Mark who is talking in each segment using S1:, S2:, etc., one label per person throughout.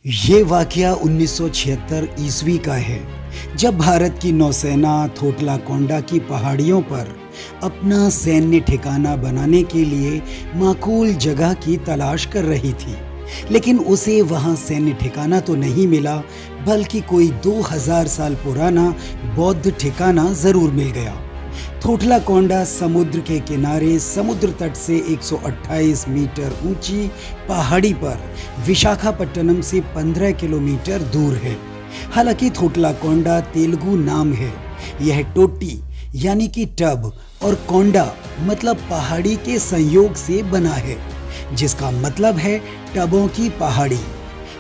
S1: ये वाकया 1976 ईस्वी का है, जब भारत की नौसेना थोटला कोंडा की पहाड़ियों पर अपना सैन्य ठिकाना बनाने के लिए माकूल जगह की तलाश कर रही थी। लेकिन उसे वहां सैन्य ठिकाना तो नहीं मिला, बल्कि कोई 2000 साल पुराना बौद्ध ठिकाना जरूर मिल गया। थोटला कोंडा समुद्र के किनारे समुद्र तट से 128 मीटर ऊंची पहाड़ी पर विशाखापट्टनम से 15 किलोमीटर दूर है। हालांकि थोटला कोंडा तेलुगु नाम है। यह टोटी यानी कि टब और कोंडा मतलब पहाड़ी के संयोग से बना है, जिसका मतलब है टबों की पहाड़ी।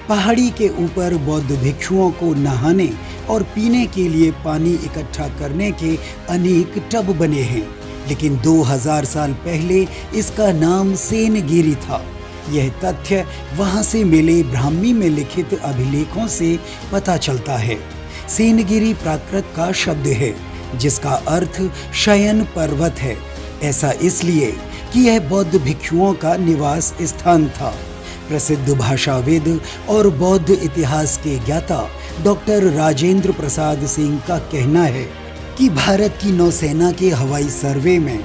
S1: पहाड़ी के ऊपर बौद्ध भिक्षुओं को नहाने और पीने के लिए पानी इकट्ठा करने के अनेक टब बने हैं, लेकिन 2000 साल पहले इसका नाम सेनगिरी था। यह तथ्य वहां से मिले ब्राह्मी में लिखित अभिलेखों से पता चलता है। सेनगिरी प्राकृत का शब्द है, जिसका अर्थ शयन पर्वत है। ऐसा इसलिए कि यह बौद्ध भिक्षुओं का निवास स्थान था। प्रसिद्ध भाषाविद और बौद्ध इतिहास के ज्ञाता डॉक्टर राजेंद्र प्रसाद सिंह का कहना है कि भारत की नौसेना के हवाई सर्वे में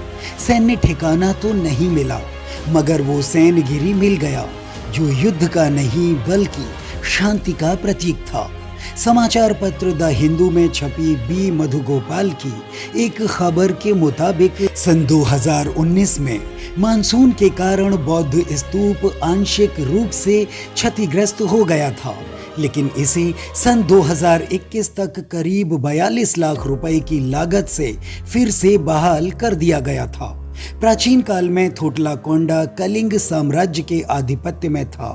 S1: सैन्य ठिकाना तो नहीं मिला, मगर वो सेनगिरी मिल गया, जो युद्ध का नहीं बल्कि शांति का प्रतीक था। समाचार पत्र द हिंदू में छपी बी मधुगोपाल की एक खबर के मुताबिक सन 2019 में मानसून के कारण बौद्ध स्तूप आंशिक रूप से क्षतिग्रस्त हो गया था, लेकिन इसे सन 2021 तक करीब 42 लाख रुपए की लागत से फिर से बहाल कर दिया गया था। प्राचीन काल में थोटला कोंडा कलिंग साम्राज्य के आधिपत्य में था।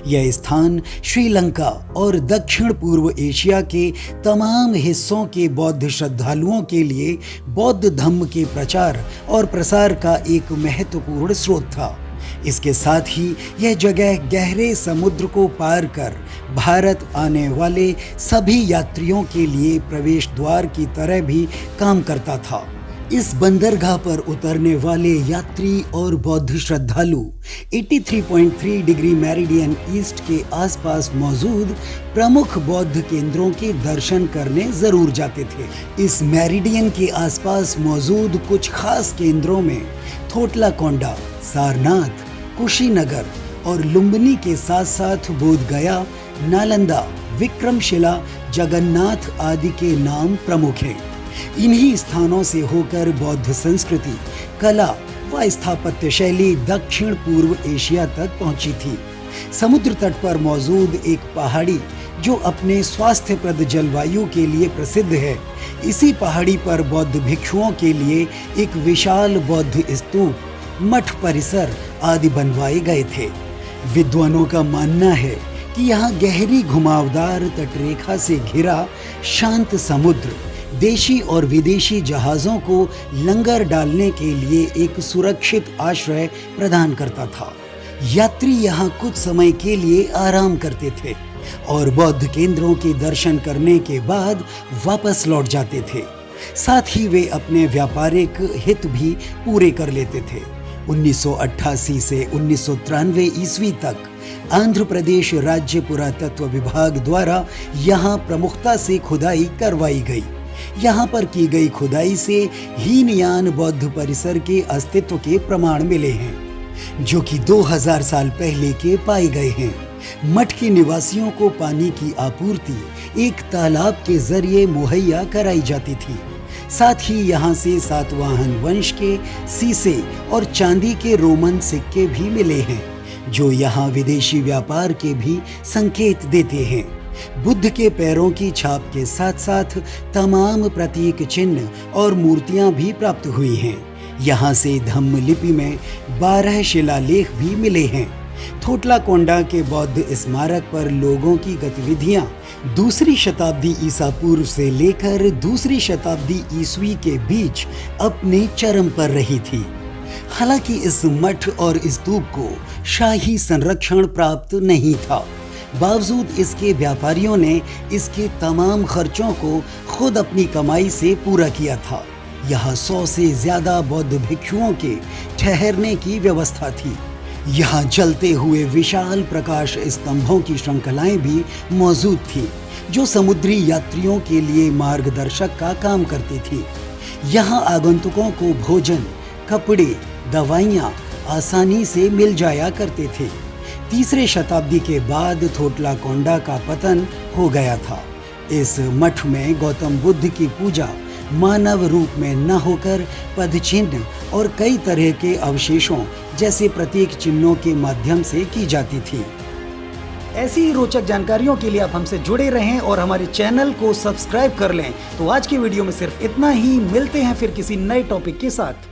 S1: यह स्थान श्रीलंका और दक्षिण पूर्व एशिया के तमाम हिस्सों के बौद्ध श्रद्धालुओं के लिए बौद्ध धम्म के प्रचार और प्रसार का एक महत्वपूर्ण स्रोत था। इसके साथ ही यह जगह गहरे समुद्र को पार कर भारत आने वाले सभी यात्रियों के लिए प्रवेश द्वार की तरह भी काम करता था। इस बंदरगाह पर उतरने वाले यात्री और बौद्ध श्रद्धालु 83.3 डिग्री मेरिडियन ईस्ट के आसपास मौजूद प्रमुख बौद्ध केंद्रों के दर्शन करने जरूर जाते थे। इस मेरिडियन के आसपास मौजूद कुछ खास केंद्रों में थोटला कोंडा, सारनाथ, कुशीनगर और लुम्बिनी के साथ साथ बोधगया, नालंदा, विक्रमशिला, जगन्नाथ आदि के नाम प्रमुख हैं। इन्हीं स्थानों से होकर बौद्ध संस्कृति, कला व स्थापत्य शैली दक्षिण पूर्व एशिया तक पहुंची थी। समुद्र तट पर मौजूद एक पहाड़ी जो अपने स्वास्थ्यप्रद जलवायु के लिए प्रसिद्ध है, इसी पहाड़ी पर बौद्ध भिक्षुओं के लिए एक विशाल बौद्ध स्तूप, मठ परिसर आदि बनवाए गए थे। विद्वानों का मानना है कि यहाँ गहरी घुमावदार तटरेखा से घिरा शांत समुद्र देशी और विदेशी जहाज़ों को लंगर डालने के लिए एक सुरक्षित आश्रय प्रदान करता था। यात्री यहाँ कुछ समय के लिए आराम करते थे और बौद्ध केंद्रों के दर्शन करने के बाद वापस लौट जाते थे। साथ ही वे अपने व्यापारिक हित भी पूरे कर लेते थे। 1988 से 1993 ईस्वी तक आंध्र प्रदेश राज्य पुरातत्व विभाग द्वारा यहाँ प्रमुखता से खुदाई करवाई गई। यहाँ पर की गई खुदाई से हीनयान बौद्ध परिसर के अस्तित्व के प्रमाण मिले हैं, जो कि 2000 साल पहले के पाए गए हैं। मठ के निवासियों को पानी की आपूर्ति एक तालाब के जरिए मुहैया कराई जाती थी। साथ ही यहाँ से सातवाहन वंश के सीसे और चांदी के रोमन सिक्के भी मिले हैं, जो यहाँ विदेशी व्यापार के भी संकेत देते हैं। बुद्ध के पैरों की छाप के साथ साथ तमाम प्रतीक चिन्ह और मूर्तियां भी प्राप्त हुई हैं। यहाँ से धम्म लिपि में 12 शिलालेख भी मिले हैं। थोटला कोंडा के बौद्ध स्मारक पर लोगों की गतिविधियां दूसरी शताब्दी ईसा पूर्व से लेकर दूसरी शताब्दी ईस्वी के बीच अपने चरम पर रही थी। हालांकि इस मठ और स्तूप को शाही संरक्षण प्राप्त नहीं था, बावजूद इसके व्यापारियों ने इसके तमाम खर्चों को खुद अपनी कमाई से पूरा किया था। यहाँ 100 से ज्यादा बौद्ध भिक्षुओं के ठहरने की व्यवस्था थी। यहाँ जलते हुए विशाल प्रकाश स्तंभों की श्रृंखलाएं भी मौजूद थी, जो समुद्री यात्रियों के लिए मार्गदर्शक का काम करती थी। यहाँ आगंतुकों को भोजन, कपड़े, दवाइयाँ आसानी से मिल जाया करते थे। तीसरे शताब्दी के बाद थोटलाकोंडा का पतन हो गया था। इस मठ में गौतम बुद्ध की पूजा मानव रूप में न होकर पदचिन्ह और कई तरह के अवशेषों जैसे प्रतीक चिन्हों के माध्यम से की जाती थी। ऐसी ही रोचक जानकारियों के लिए आप हमसे जुड़े रहें और हमारे चैनल को सब्सक्राइब कर लें। तो आज की वीडियो में सिर्फ इतना ही। मिलते हैं फिर किसी नए टॉपिक के साथ।